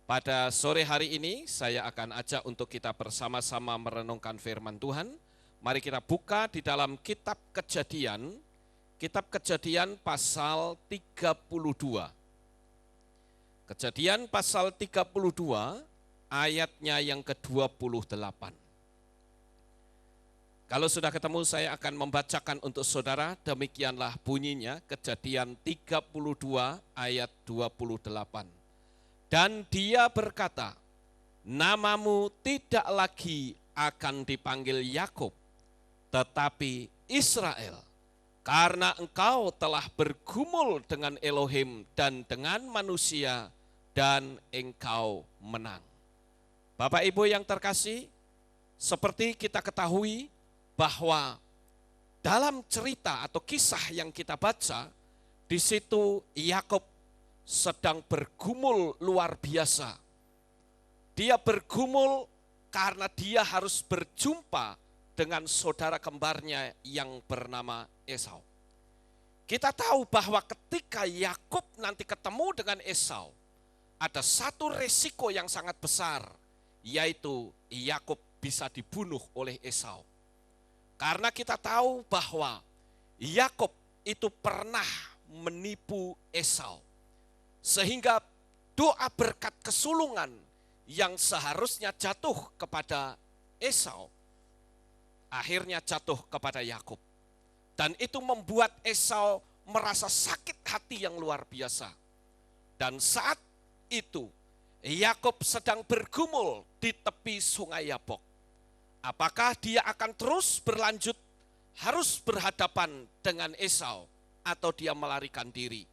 Pada sore hari ini saya akan ajak untuk kita bersama-sama merenungkan firman Tuhan. Mari kita buka di dalam kitab Kejadian pasal 32. Kejadian pasal 32 ayatnya yang ke-28. Kalau sudah ketemu saya akan membacakan untuk saudara, demikianlah bunyinya Kejadian 32 ayat 28. Dan dia berkata, namamu tidak lagi akan dipanggil Yakub, tetapi Israel, karena engkau telah bergumul dengan Elohim dan dengan manusia, dan engkau menang. Bapak Ibu yang terkasih, seperti kita ketahui bahwa dalam cerita atau kisah yang kita baca, di situ Yakub sedang bergumul luar biasa. Dia bergumul karena dia harus berjumpa dengan saudara kembarnya yang bernama Esau. Kita tahu bahwa ketika Yakub nanti ketemu dengan Esau, ada satu resiko yang sangat besar, yaitu Yakub bisa dibunuh oleh Esau. Karena kita tahu bahwa Yakub itu pernah menipu Esau. Sehingga doa berkat kesulungan yang seharusnya jatuh kepada Esau, akhirnya jatuh kepada Yakub. Dan itu membuat Esau merasa sakit hati yang luar biasa. Dan saat itu Yakub sedang bergumul di tepi sungai Yabok. Apakah dia akan terus berlanjut harus berhadapan dengan Esau atau dia melarikan diri?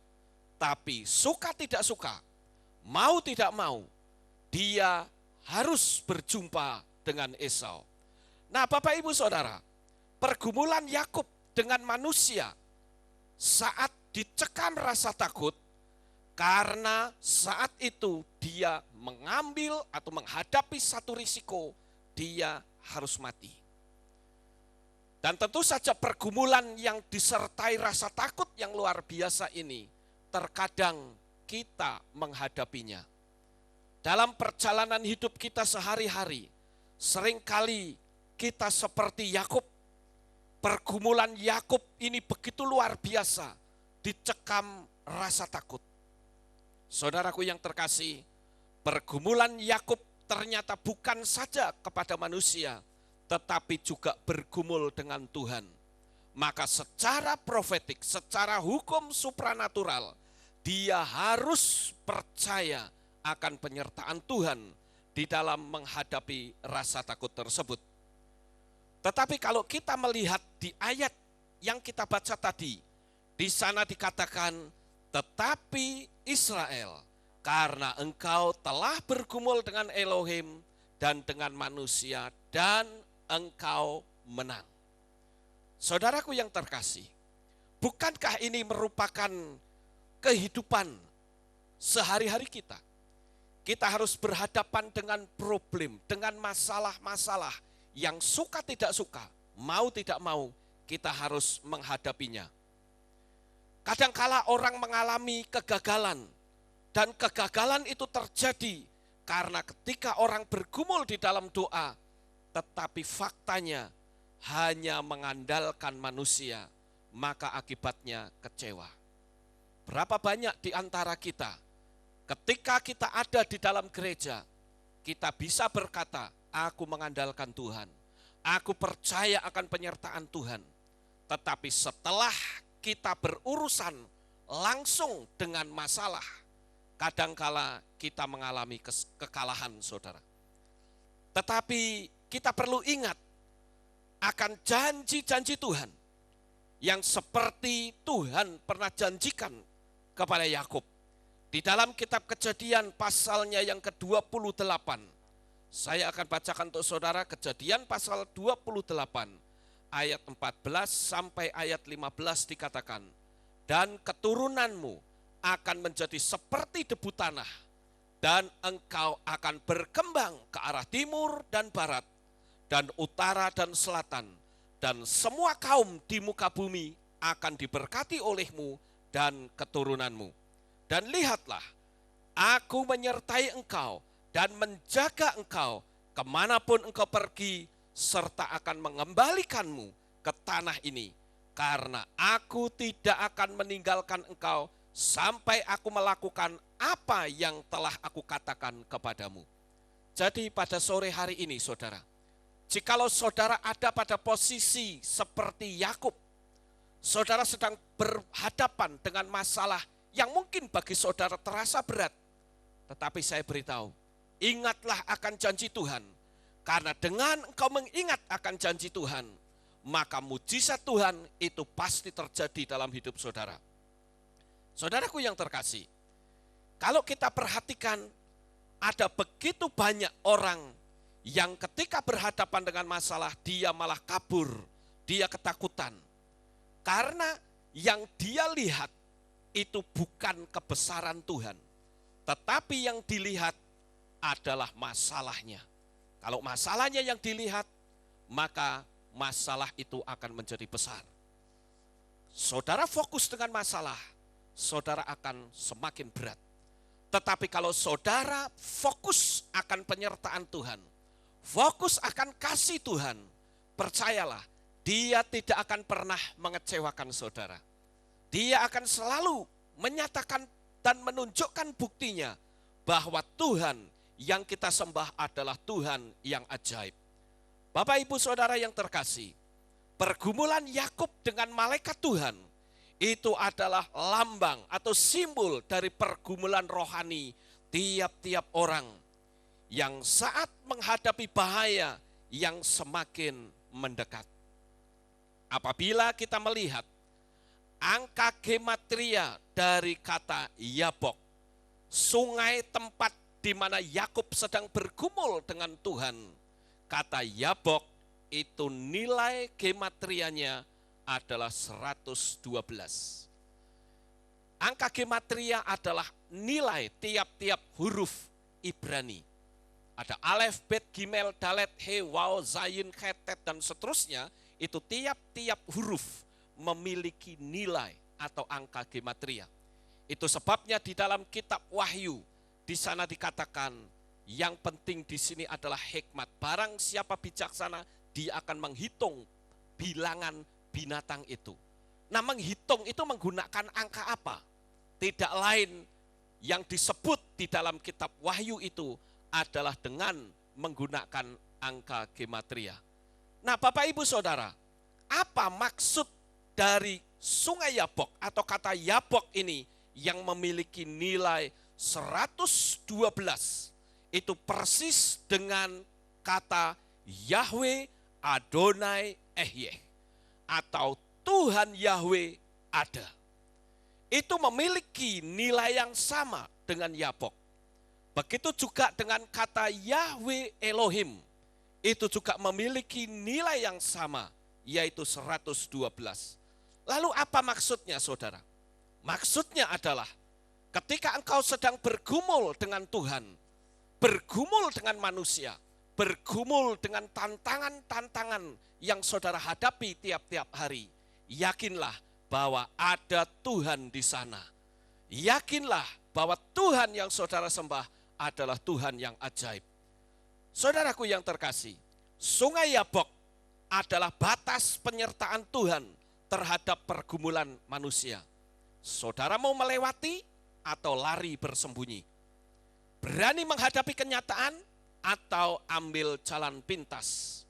Tapi suka tidak suka, mau tidak mau, dia harus berjumpa dengan Esau. Nah, Bapak Ibu Saudara, pergumulan Yakub dengan manusia saat dicekam rasa takut, karena saat itu dia mengambil atau menghadapi satu risiko, dia harus mati. Dan tentu saja pergumulan yang disertai rasa takut yang luar biasa ini, terkadang kita menghadapinya. Dalam perjalanan hidup kita sehari-hari, seringkali kita seperti Yakub. Pergumulan Yakub ini begitu luar biasa, dicekam rasa takut. Saudaraku yang terkasih, pergumulan Yakub ternyata bukan saja kepada manusia, tetapi juga bergumul dengan Tuhan. Maka secara profetik, secara hukum supranatural, dia harus percaya akan penyertaan Tuhan di dalam menghadapi rasa takut tersebut. Tetapi kalau kita melihat di ayat yang kita baca tadi, di sana dikatakan, tetapi Israel, karena engkau telah bergumul dengan Elohim dan dengan manusia, dan engkau menang. Saudaraku yang terkasih, bukankah ini merupakan kehidupan sehari-hari kita? Kita harus berhadapan dengan problem, dengan masalah-masalah yang suka tidak suka, mau tidak mau, kita harus menghadapinya. Kadangkala orang mengalami kegagalan, dan kegagalan itu terjadi karena ketika orang bergumul di dalam doa, tetapi faktanya hanya mengandalkan manusia, maka akibatnya kecewa. Berapa banyak di antara kita, ketika kita ada di dalam gereja, kita bisa berkata, aku mengandalkan Tuhan, aku percaya akan penyertaan Tuhan. Tetapi setelah kita berurusan langsung dengan masalah, kadangkala kita mengalami kekalahan, saudara. Tetapi kita perlu ingat akan janji-janji Tuhan yang seperti Tuhan pernah janjikan kepada Yakub. Di dalam kitab Kejadian pasalnya yang ke-28, saya akan bacakan untuk saudara Kejadian pasal 28 ayat 14 sampai ayat 15 dikatakan, dan keturunanmu akan menjadi seperti debu tanah, dan engkau akan berkembang ke arah timur dan barat, dan utara dan selatan, dan semua kaum di muka bumi akan diberkati olehmu dan keturunanmu. Dan lihatlah, Aku menyertai engkau dan menjaga engkau kemanapun engkau pergi, serta akan mengembalikanmu ke tanah ini. Karena aku tidak akan meninggalkan engkau sampai aku melakukan apa yang telah aku katakan kepadamu. Jadi pada sore hari ini saudara, jikalau saudara ada pada posisi seperti Yakub, saudara sedang berhadapan dengan masalah yang mungkin bagi saudara terasa berat. Tetapi saya beritahu, ingatlah akan janji Tuhan. Karena dengan engkau mengingat akan janji Tuhan, maka mujizat Tuhan itu pasti terjadi dalam hidup saudara. Saudaraku yang terkasih, kalau kita perhatikan, ada begitu banyak orang yang ketika berhadapan dengan masalah, dia malah kabur, dia ketakutan. Karena yang dia lihat itu bukan kebesaran Tuhan, tetapi yang dilihat adalah masalahnya. Kalau masalahnya yang dilihat, maka masalah itu akan menjadi besar. Saudara fokus dengan masalah, saudara akan semakin berat. Tetapi kalau saudara fokus akan penyertaan Tuhan, fokus akan kasih Tuhan, percayalah, Dia tidak akan pernah mengecewakan saudara. Dia akan selalu menyatakan dan menunjukkan buktinya bahwa Tuhan yang kita sembah adalah Tuhan yang ajaib. Bapak Ibu Saudara yang terkasih, pergumulan Yakub dengan malaikat Tuhan itu adalah lambang atau simbol dari pergumulan rohani tiap-tiap orang yang saat menghadapi bahaya yang semakin mendekat. Apabila kita melihat angka gematria dari kata Yabok, sungai tempat di mana Yakub sedang bergumul dengan Tuhan, kata Yabok itu nilai gematrianya adalah 112. Angka gematria adalah nilai tiap-tiap huruf Ibrani. Ada alef, bet, gimel, dalet, he, waw, zayin, khetet, dan seterusnya. Itu tiap-tiap huruf memiliki nilai atau angka gematria. Itu sebabnya di dalam kitab Wahyu, di sana dikatakan yang penting di sini adalah hikmat. Barang siapa bijaksana, dia akan menghitung bilangan binatang itu. Nah, menghitung itu menggunakan angka apa? Tidak lain yang disebut di dalam kitab Wahyu itu adalah dengan menggunakan angka gematria. Nah, Bapak Ibu Saudara, apa maksud dari sungai Yabok atau kata Yabok ini yang memiliki nilai 112? Itu persis dengan kata Yahweh Adonai Ehyeh, atau Tuhan Yahweh ada. Itu memiliki nilai yang sama dengan Yabok. Begitu juga dengan kata Yahweh Elohim, itu juga memiliki nilai yang sama, yaitu 112. Lalu apa maksudnya saudara? Maksudnya adalah ketika engkau sedang bergumul dengan Tuhan, bergumul dengan manusia, bergumul dengan tantangan-tantangan yang saudara hadapi tiap-tiap hari, yakinlah bahwa ada Tuhan di sana. Yakinlah bahwa Tuhan yang saudara sembah adalah Tuhan yang ajaib. Saudaraku yang terkasih, sungai Yabok adalah batas penyertaan Tuhan terhadap pergumulan manusia. Saudara mau melewati atau lari bersembunyi? Berani menghadapi kenyataan atau ambil jalan pintas?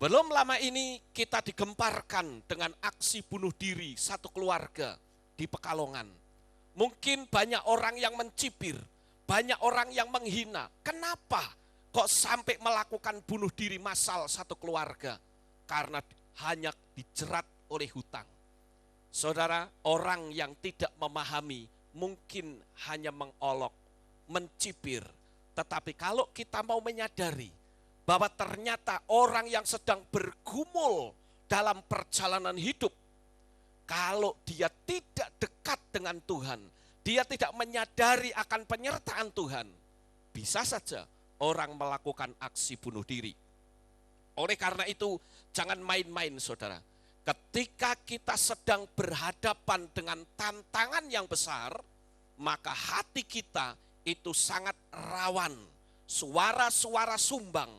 Belum lama ini kita digemparkan dengan aksi bunuh diri satu keluarga di Pekalongan. Mungkin banyak orang yang mencibir, banyak orang yang menghina. Kenapa kok sampai melakukan bunuh diri massal satu keluarga? Karena hanya dijerat oleh hutang. Saudara, orang yang tidak memahami mungkin hanya mengolok, mencibir. Tetapi kalau kita mau menyadari bahwa ternyata orang yang sedang bergumul dalam perjalanan hidup, kalau dia tidak dekat dengan Tuhan, dia tidak menyadari akan penyertaan Tuhan, bisa saja orang melakukan aksi bunuh diri. Oleh karena itu, jangan main-main saudara. Ketika kita sedang berhadapan dengan tantangan yang besar, maka hati kita itu sangat rawan. Suara-suara sumbang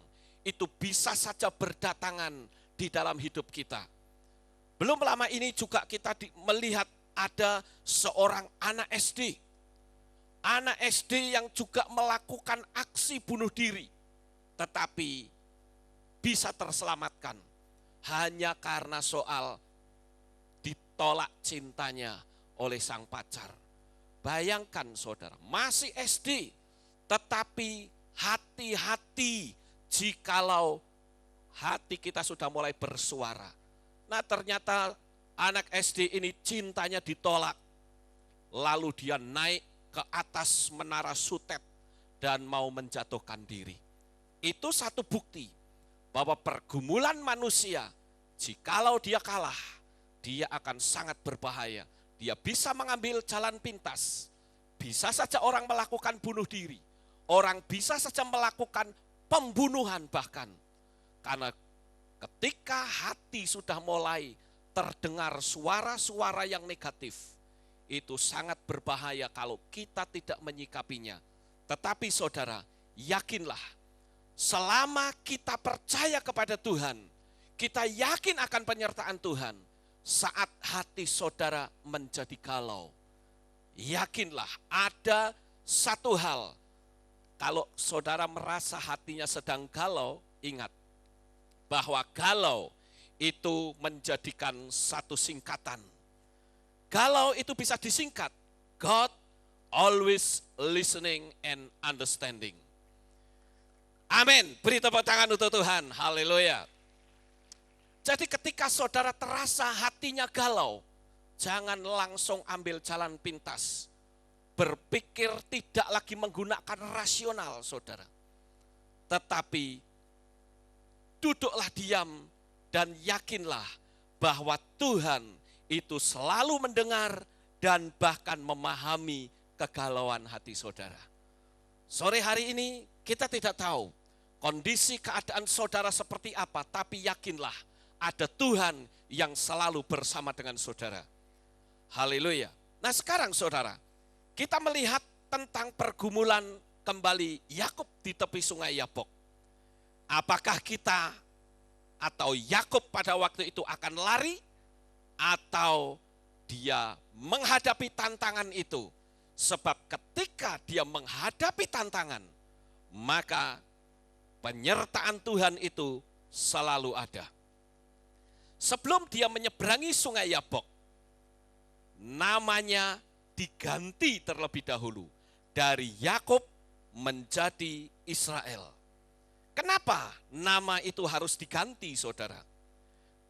itu bisa saja berdatangan di dalam hidup kita. Belum lama ini juga kita melihat ada seorang anak SD. Anak SD yang juga melakukan aksi bunuh diri. Tetapi bisa terselamatkan. Hanya karena soal ditolak cintanya oleh sang pacar. Bayangkan saudara, masih SD. Tetapi hati-hati jikalau hati kita sudah mulai bersuara. Nah ternyata anak SD ini cintanya ditolak. Lalu dia naik ke atas menara Sutet dan mau menjatuhkan diri. Itu satu bukti bahwa pergumulan manusia, jikalau dia kalah, dia akan sangat berbahaya. Dia bisa mengambil jalan pintas. Bisa saja orang melakukan bunuh diri. Orang bisa saja melakukan pembunuhan bahkan. Karena ketika hati sudah mulai terdengar suara-suara yang negatif, itu sangat berbahaya kalau kita tidak menyikapinya. Tetapi saudara, yakinlah, selama kita percaya kepada Tuhan, kita yakin akan penyertaan Tuhan, saat hati saudara menjadi galau, yakinlah ada satu hal, kalau saudara merasa hatinya sedang galau, ingat, bahwa galau itu menjadikan satu singkatan. Galau itu bisa disingkat, God always listening and understanding. Amin, beri tepuk tangan untuk Tuhan, haleluya. Jadi ketika saudara terasa hatinya galau, jangan langsung ambil jalan pintas. Berpikir tidak lagi menggunakan rasional saudara. Tetapi duduklah diam dan yakinlah bahwa Tuhan itu selalu mendengar dan bahkan memahami kegalauan hati saudara. Sore hari ini kita tidak tahu kondisi keadaan saudara seperti apa, tapi yakinlah ada Tuhan yang selalu bersama dengan saudara. Haleluya. Nah sekarang saudara, kita melihat tentang pergumulan kembali Yakub di tepi sungai Yabok. Apakah kita atau Yakub pada waktu itu akan lari atau dia menghadapi tantangan itu? Sebab ketika dia menghadapi tantangan, maka penyertaan Tuhan itu selalu ada. Sebelum dia menyeberangi sungai Yabok, namanya diganti terlebih dahulu dari Yakub menjadi Israel. Kenapa nama itu harus diganti saudara?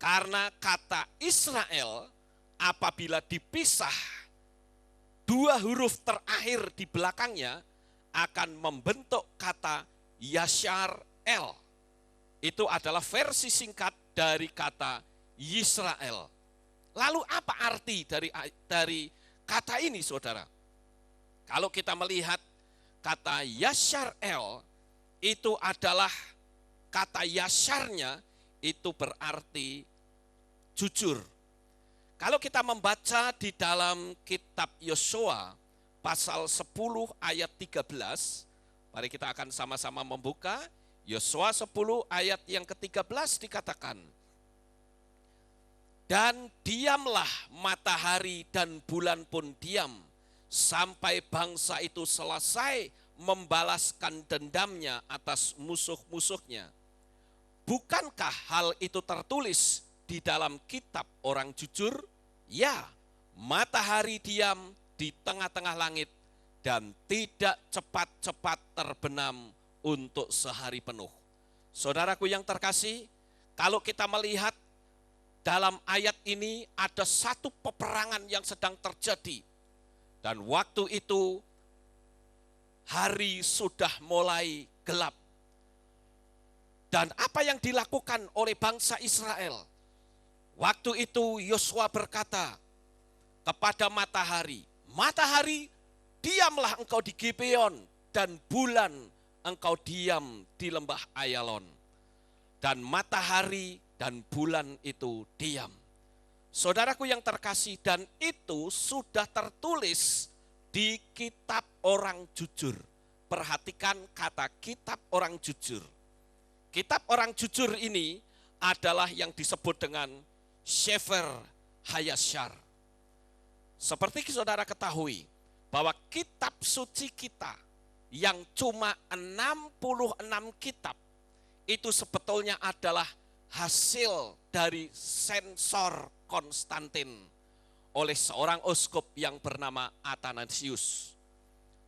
Karena kata Israel apabila dipisah, dua huruf terakhir di belakangnya akan membentuk kata Yashar El. Itu adalah versi singkat dari kata Yisrael. Lalu apa arti dari kata ini saudara? Kalau kita melihat kata Yashar El, itu adalah kata Yasharnya itu berarti jujur. Kalau kita membaca di dalam kitab Yosua pasal 10 ayat 13, mari kita akan sama-sama membuka. Yosua 10 ayat yang ke-13 dikatakan, dan diamlah matahari dan bulan pun diam, sampai bangsa itu selesai membalaskan dendamnya atas musuh-musuhnya. Bukankah hal itu tertulis di dalam kitab orang jujur? Ya, matahari diam di tengah-tengah langit dan tidak cepat-cepat terbenam untuk sehari penuh. Saudaraku yang terkasih, kalau kita melihat dalam ayat ini ada satu peperangan yang sedang terjadi. Dan waktu itu hari sudah mulai gelap. Dan apa yang dilakukan oleh bangsa Israel? Waktu itu Yosua berkata kepada matahari, matahari diamlah engkau di Gibeon, dan bulan engkau diam di lembah Ayalon. Dan matahari dan bulan itu diam. Saudaraku yang terkasih, dan itu sudah tertulis di kitab orang jujur. Perhatikan kata kitab orang jujur. Kitab orang jujur ini adalah yang disebut dengan Sefer Hayashar. Seperti saudara ketahui bahwa kitab suci kita yang cuma 66 kitab itu sebetulnya adalah hasil dari sensor Konstantin oleh seorang uskup yang bernama Athanasius.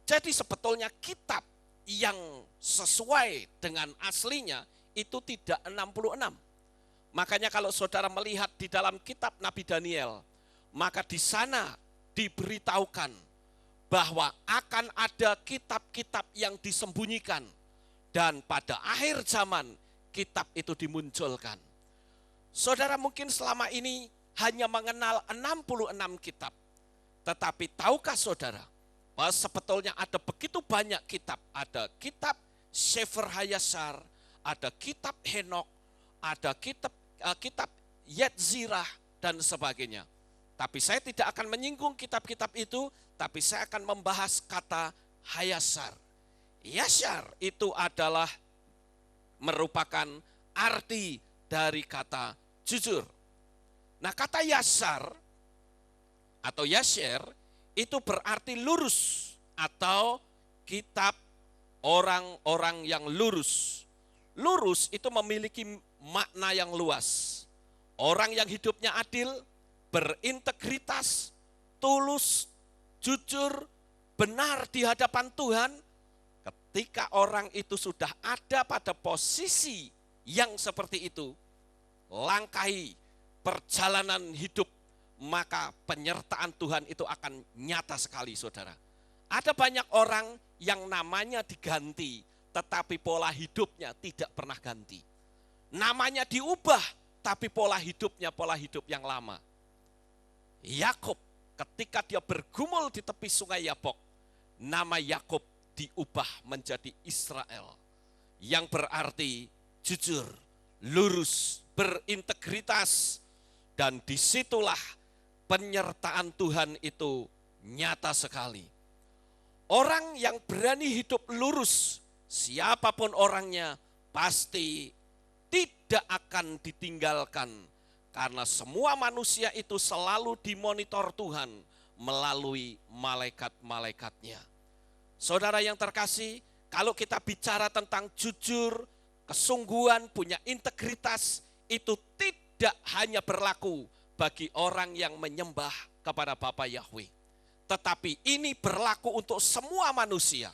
Jadi sebetulnya kitab yang sesuai dengan aslinya itu tidak 66. Makanya kalau saudara melihat di dalam kitab Nabi Daniel, maka di sana diberitahukan bahwa akan ada kitab-kitab yang disembunyikan dan pada akhir zaman kitab itu dimunculkan. Saudara mungkin selama ini hanya mengenal 66 kitab. Tetapi tahukah saudara bahwa sebetulnya ada begitu banyak kitab. Ada kitab Sefer Hayashar, ada kitab Henok, ada kitab Yetzirah dan sebagainya. Tapi saya tidak akan menyinggung kitab-kitab itu, tapi saya akan membahas kata Hayashar. Yashar itu adalah merupakan arti dari kata jujur. Nah, kata Yashar atau Yasher itu berarti lurus atau kitab orang-orang yang lurus. Lurus itu memiliki makna yang luas. Orang yang hidupnya adil, berintegritas, tulus, jujur, benar di hadapan Tuhan. Ketika orang itu sudah ada pada posisi yang seperti itu, langkahi perjalanan hidup, maka penyertaan Tuhan itu akan nyata sekali, saudara. Ada banyak orang yang namanya diganti, tetapi pola hidupnya tidak pernah ganti. Namanya diubah, tapi pola hidupnya pola hidup yang lama. Yakub, ketika dia bergumul di tepi sungai Yabok, nama Yakub diubah menjadi Israel, yang berarti jujur, lurus, berintegritas, dan disitulah penyertaan Tuhan itu nyata sekali. Orang yang berani hidup lurus, siapapun orangnya, pasti tidak akan ditinggalkan. Karena semua manusia itu selalu dimonitor Tuhan melalui malaikat-malaikatnya. Saudara yang terkasih, kalau kita bicara tentang jujur, kesungguhan, punya integritas, itu tidak hanya berlaku bagi orang yang menyembah kepada Bapa Yahweh. Tetapi ini berlaku untuk semua manusia.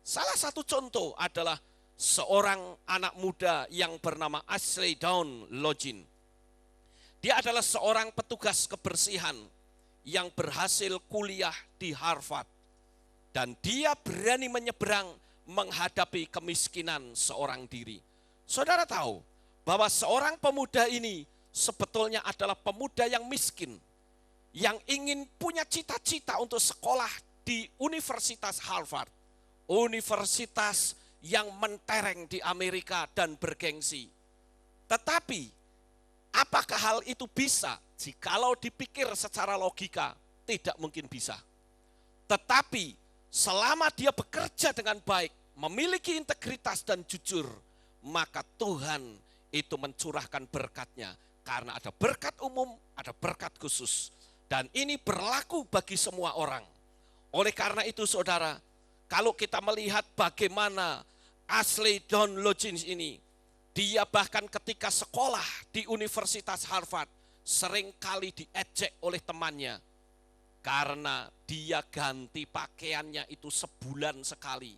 Salah satu contoh adalah seorang anak muda yang bernama Ashley Dawn Login. Dia adalah seorang petugas kebersihan yang berhasil kuliah di Harvard. Dan dia berani menyeberang menghadapi kemiskinan seorang diri. Saudara tahu bahwa seorang pemuda ini sebetulnya adalah pemuda yang miskin, yang ingin punya cita-cita untuk sekolah di Universitas Harvard, universitas yang mentereng di Amerika dan bergengsi. Tetapi apakah hal itu bisa? Jikalau dipikir secara logika, tidak mungkin bisa. Tetapi selama dia bekerja dengan baik, memiliki integritas dan jujur, maka Tuhan itu mencurahkan berkatnya. Karena ada berkat umum, ada berkat khusus. Dan ini berlaku bagi semua orang. Oleh karena itu saudara, kalau kita melihat bagaimana Ashley Dawn Login ini, dia bahkan ketika sekolah di Universitas Harvard, seringkali diejek oleh temannya. Karena dia ganti pakaiannya itu sebulan sekali.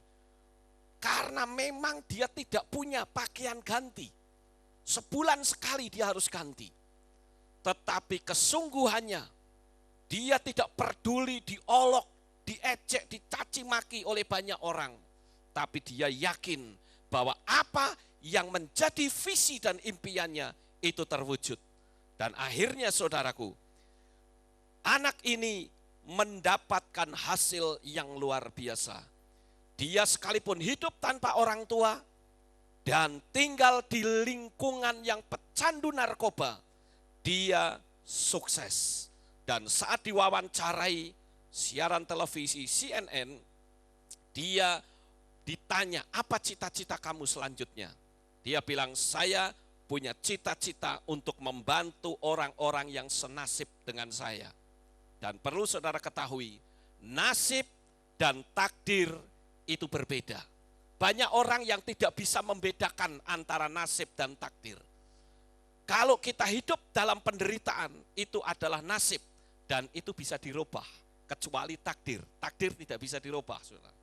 Karena memang dia tidak punya pakaian ganti. Sebulan sekali dia harus ganti. Tetapi kesungguhannya, dia tidak peduli diolok, diejek, dicaci maki oleh banyak orang. Tapi dia yakin bahwa apa yang menjadi visi dan impiannya itu terwujud. Dan akhirnya saudaraku, anak ini mendapatkan hasil yang luar biasa. Dia sekalipun hidup tanpa orang tua dan tinggal di lingkungan yang pecandu narkoba, dia sukses. Dan saat diwawancarai, siaran televisi CNN, dia ditanya, apa cita-cita kamu selanjutnya? Dia bilang, saya punya cita-cita untuk membantu orang-orang yang senasib dengan saya. Dan perlu saudara ketahui, nasib dan takdir itu berbeda. Banyak orang yang tidak bisa membedakan antara nasib dan takdir. Kalau kita hidup dalam penderitaan, itu adalah nasib. Dan itu bisa dirubah, kecuali takdir. Takdir tidak bisa dirubah, saudara.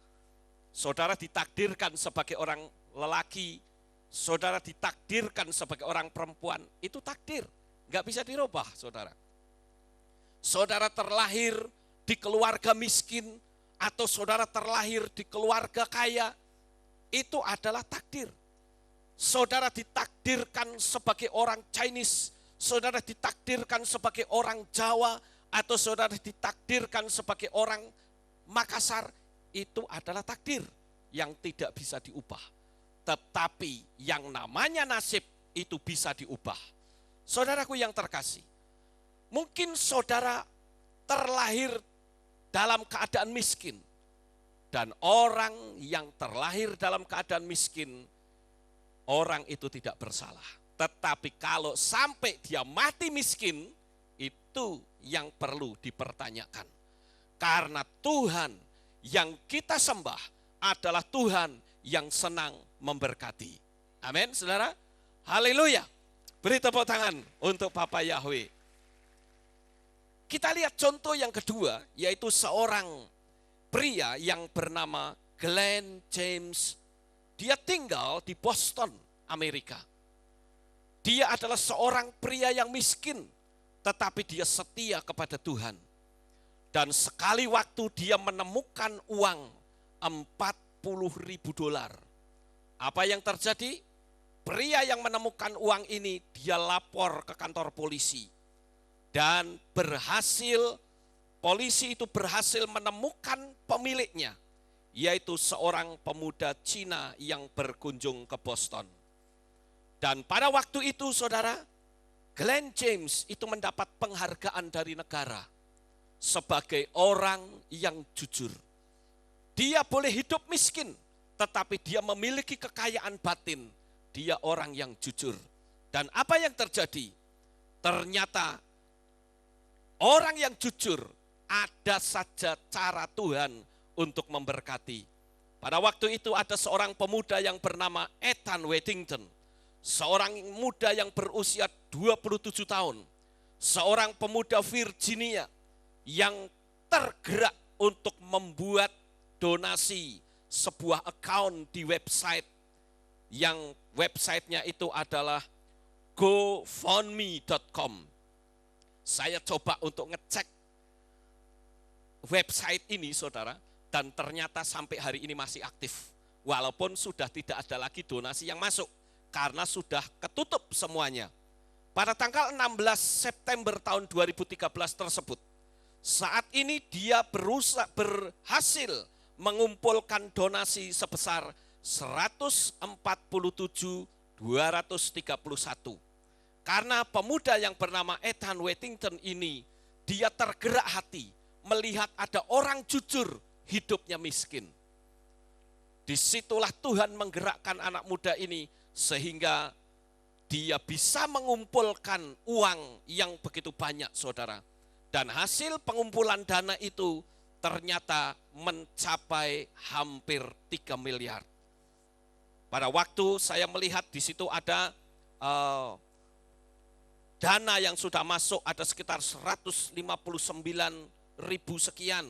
Saudara ditakdirkan sebagai orang lelaki, saudara ditakdirkan sebagai orang perempuan, itu takdir. Nggak bisa dirubah, saudara. Saudara terlahir di keluarga miskin, atau saudara terlahir di keluarga kaya, itu adalah takdir. Saudara ditakdirkan sebagai orang Chinese, saudara ditakdirkan sebagai orang Jawa, atau saudara ditakdirkan sebagai orang Makassar, itu adalah takdir yang tidak bisa diubah. Tetapi yang namanya nasib itu bisa diubah. Saudaraku yang terkasih, mungkin saudara terlahir dalam keadaan miskin. Dan orang yang terlahir dalam keadaan miskin, orang itu tidak bersalah. Tetapi kalau sampai dia mati miskin, itu yang perlu dipertanyakan. Karena Tuhan yang kita sembah adalah Tuhan yang senang memberkati. Amin, saudara. Haleluya. Beri tepuk tangan untuk Bapak Yahweh. Kita lihat contoh yang kedua, yaitu seorang pria yang bernama Glenn James. Dia tinggal di Boston, Amerika. Dia adalah seorang pria yang miskin, tetapi dia setia kepada Tuhan. Dan sekali waktu dia menemukan uang $40.000. Apa yang terjadi? Pria yang menemukan uang ini, dia lapor ke kantor polisi. Dan polisi itu berhasil menemukan pemiliknya, yaitu seorang pemuda Cina yang berkunjung ke Boston. Dan pada waktu itu, saudara, Glenn James itu mendapat penghargaan dari negara sebagai orang yang jujur. Dia boleh hidup miskin, tetapi dia memiliki kekayaan batin. Dia orang yang jujur. Dan apa yang terjadi? Ternyata orang yang jujur, ada saja cara Tuhan untuk memberkati. Pada waktu itu ada seorang pemuda yang bernama Ethan Weddington. Seorang muda yang berusia 27 tahun. Seorang pemuda Virginia yang tergerak untuk membuat donasi sebuah account di website. Yang websitenya itu adalah gofundme.com. Saya coba untuk ngecek website ini, saudara, dan ternyata sampai hari ini masih aktif. Walaupun sudah tidak ada lagi donasi yang masuk, karena sudah ketutup semuanya. Pada tanggal 16 September tahun 2013 tersebut, saat ini dia berhasil mengumpulkan donasi sebesar 147.231. Karena pemuda yang bernama Ethan Weddington ini, dia tergerak hati melihat ada orang jujur hidupnya miskin. Disitulah Tuhan menggerakkan anak muda ini sehingga dia bisa mengumpulkan uang yang begitu banyak, saudara. Dan hasil pengumpulan dana itu ternyata mencapai hampir 3 miliar. Pada waktu saya melihat di situ ada dana yang sudah masuk ada sekitar 159.000 sekian,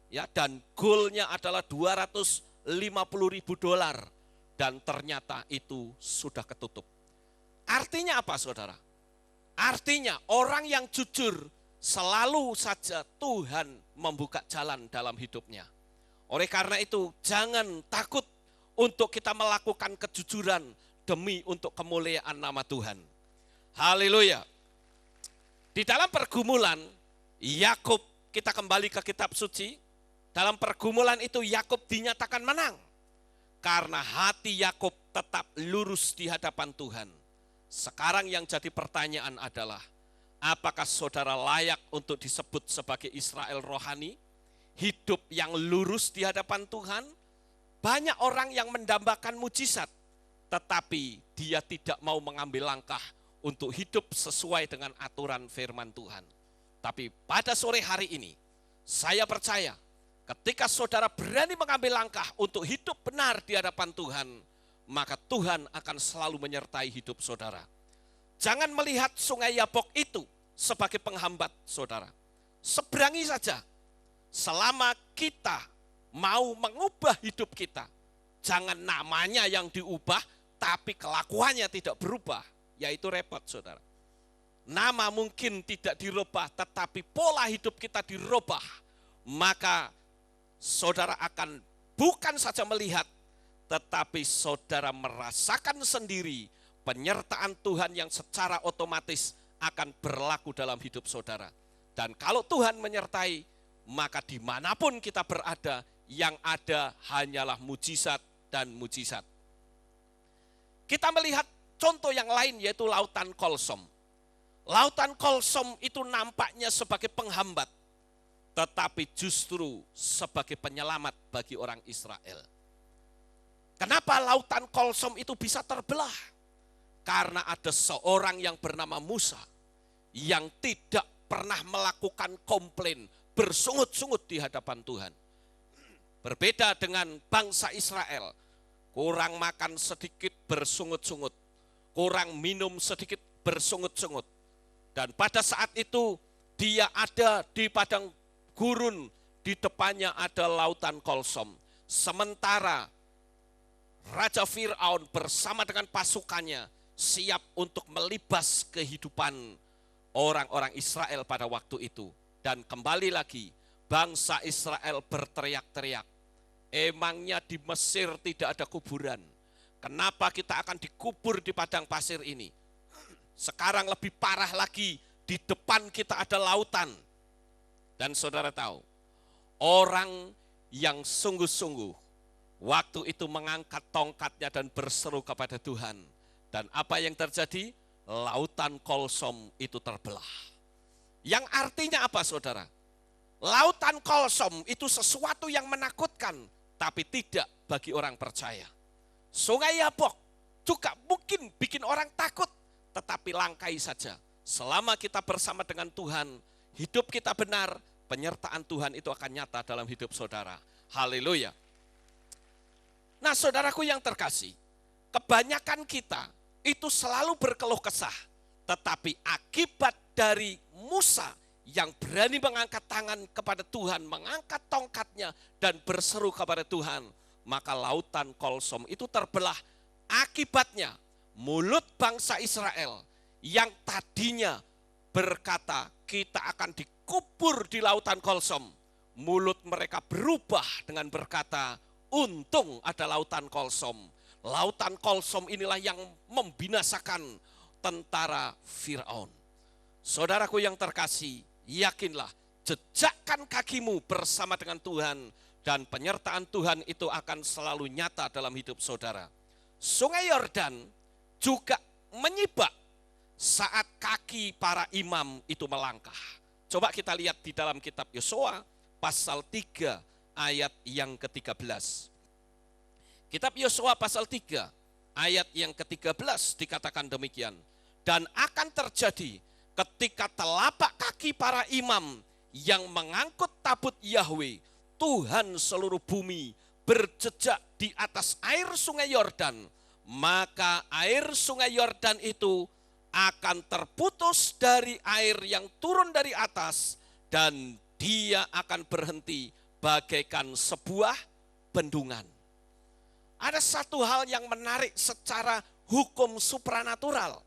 ya, dan goalnya adalah $250.000 dan ternyata itu sudah ketutup. Artinya apa, saudara? Artinya orang yang jujur selalu saja Tuhan membuka jalan dalam hidupnya. Oleh karena itu jangan takut untuk kita melakukan kejujuran demi untuk kemuliaan nama Tuhan. Haleluya. Di dalam pergumulan Yakub, kita kembali ke kitab suci. Dalam pergumulan itu Yakub dinyatakan menang. Karena hati Yakub tetap lurus di hadapan Tuhan. Sekarang yang jadi pertanyaan adalah, apakah saudara layak untuk disebut sebagai Israel rohani? hidup yang lurus di hadapan Tuhan. Banyak orang yang mendambakan mujizat, tetapi dia tidak mau mengambil langkah untuk hidup sesuai dengan aturan firman Tuhan. Tapi pada sore hari ini, saya percaya ketika saudara berani mengambil langkah untuk hidup benar di hadapan Tuhan, maka Tuhan akan selalu menyertai hidup saudara. Jangan melihat sungai Yabok itu sebagai penghambat saudara. Seberangi saja. Selama kita mau mengubah hidup kita, jangan namanya yang diubah, tapi kelakuannya tidak berubah, yaitu repot saudara. Nama mungkin tidak dirubah, tetapi pola hidup kita dirubah, maka saudara akan bukan saja melihat, tetapi saudara merasakan sendiri penyertaan Tuhan yang secara otomatis akan berlaku dalam hidup saudara. Dan kalau Tuhan menyertai, maka dimanapun kita berada, yang ada hanyalah mujizat dan mujizat. Kita melihat contoh yang lain, yaitu lautan Kolsom. Lautan Kolsom itu nampaknya sebagai penghambat, tetapi justru sebagai penyelamat bagi orang Israel. Kenapa lautan Kolsom itu bisa terbelah? Karena ada seorang yang bernama Musa yang tidak pernah melakukan komplain, bersungut-sungut di hadapan Tuhan. Berbeda dengan bangsa Israel, kurang makan sedikit bersungut-sungut, kurang minum sedikit bersungut-sungut. Dan pada saat itu dia ada di padang gurun, di depannya ada lautan Kolsom. Sementara Raja Fir'aun bersama dengan pasukannya siap untuk melibas kehidupan orang-orang Israel pada waktu itu. Dan kembali lagi, bangsa Israel berteriak-teriak, emangnya di Mesir tidak ada kuburan? Kenapa kita akan dikubur di padang pasir ini? Sekarang lebih parah lagi, di depan kita ada lautan. Dan saudara tahu, orang yang sungguh-sungguh waktu itu mengangkat tongkatnya dan berseru kepada Tuhan. Dan apa yang terjadi? Lautan Kolsom itu terbelah. Yang artinya apa saudara? Lautan Kolsom itu sesuatu yang menakutkan, tapi tidak bagi orang percaya. Sungai Yabok juga mungkin bikin orang takut, tetapi langkai saja. Selama kita bersama dengan Tuhan, hidup kita benar, penyertaan Tuhan itu akan nyata dalam hidup saudara. Haleluya. Nah saudaraku yang terkasih, kebanyakan kita itu selalu berkeluh kesah. Tetapi akibat dari Musa yang berani mengangkat tangan kepada Tuhan, mengangkat tongkatnya dan berseru kepada Tuhan, maka lautan Kolsom itu terbelah. Akibatnya mulut bangsa Israel yang tadinya berkata kita akan dikubur di lautan Kolsom, mulut mereka berubah dengan berkata, untung ada lautan Kolsom. Lautan Kolsom inilah yang membinasakan tentara Fir'aun. Saudaraku yang terkasih, yakinlah, jejakkan kakimu bersama dengan Tuhan, dan penyertaan Tuhan itu akan selalu nyata dalam hidup saudara. Sungai Yordan juga menyibak saat kaki para imam itu melangkah. Coba kita lihat di dalam kitab Yosua pasal 3 ayat yang ke-13. Kitab Yosua pasal 3 ayat yang ke-13 dikatakan demikian. Dan akan terjadi ketika telapak kaki para imam yang mengangkut tabut Yahweh, Tuhan seluruh bumi berjejak di atas air sungai Yordan, maka air sungai Yordan itu akan terputus dari air yang turun dari atas, dan dia akan berhenti bagaikan sebuah bendungan. Ada satu hal yang menarik secara hukum supranatural,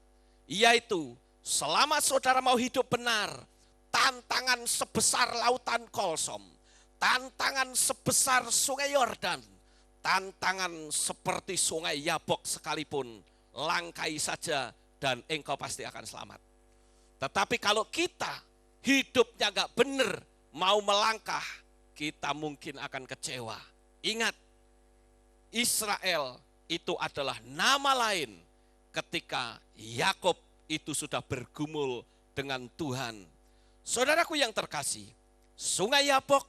yaitu selama saudara mau hidup benar, tantangan sebesar lautan Kolsom, tantangan sebesar sungai Yordan, tantangan seperti sungai Yabok sekalipun, langkai saja dan engkau pasti akan selamat. Tetapi kalau kita hidupnya gak benar, mau melangkah, kita mungkin akan kecewa. Ingat, Israel itu adalah nama lain ketika Yakub itu sudah bergumul dengan Tuhan. Saudaraku yang terkasih, sungai Yabok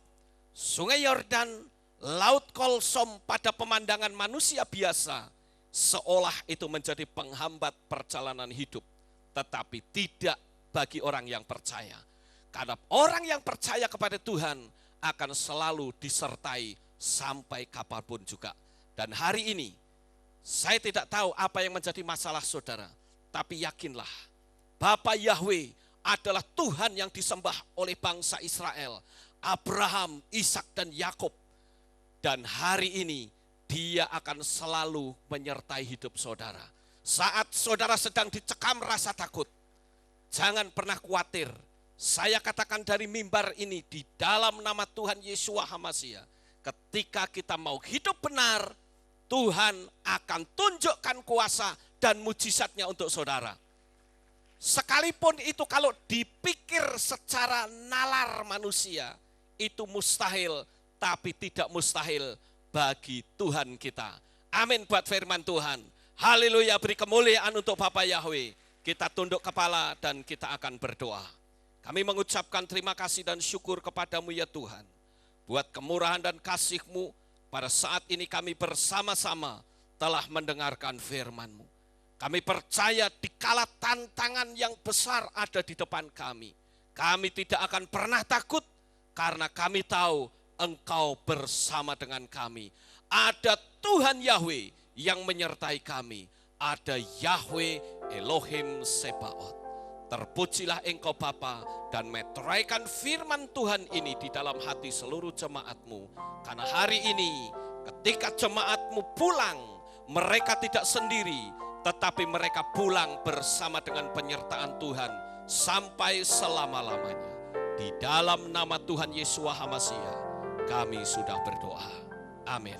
Sungai Yordan, Laut Kolsom pada pemandangan manusia biasa, seolah itu menjadi penghambat perjalanan hidup. Tetapi tidak bagi orang yang percaya. Karena orang yang percaya kepada Tuhan akan selalu disertai sampai kapanpun juga. Dan hari ini, saya tidak tahu apa yang menjadi masalah saudara. Tapi yakinlah, Bapa Yahweh adalah Tuhan yang disembah oleh bangsa Israel. Abraham, Ishak dan Yakub. Dan hari ini Dia akan selalu menyertai hidup saudara. Saat saudara sedang dicekam rasa takut, jangan pernah khawatir. Saya katakan dari mimbar ini di dalam nama Tuhan Yeshua HaMashiach, ketika kita mau hidup benar, Tuhan akan tunjukkan kuasa dan mujizatnya untuk saudara. Sekalipun itu kalau dipikir secara nalar manusia, itu mustahil, tapi tidak mustahil bagi Tuhan kita. Amin buat firman Tuhan. Haleluya, beri kemuliaan untuk Bapa Yahweh. Kita tunduk kepala dan kita akan berdoa. Kami mengucapkan terima kasih dan syukur kepadamu ya Tuhan. Buat kemurahan dan kasih-Mu, pada saat ini kami bersama-sama telah mendengarkan firman-Mu. Kami percaya di kala tantangan yang besar ada di depan kami, kami tidak akan pernah takut karena kami tahu Engkau bersama dengan kami. Ada Tuhan Yahweh yang menyertai kami. Ada Yahweh Elohim Sebaot. Terpujilah Engkau Bapa dan meteraikan firman Tuhan ini di dalam hati seluruh jemaat-Mu. Karena hari ini ketika jemaat-Mu pulang, mereka tidak sendiri, tetapi mereka pulang bersama dengan penyertaan Tuhan sampai selama-lamanya. Di dalam nama Tuhan Yeshua HaMashiach, kami sudah berdoa. Amin.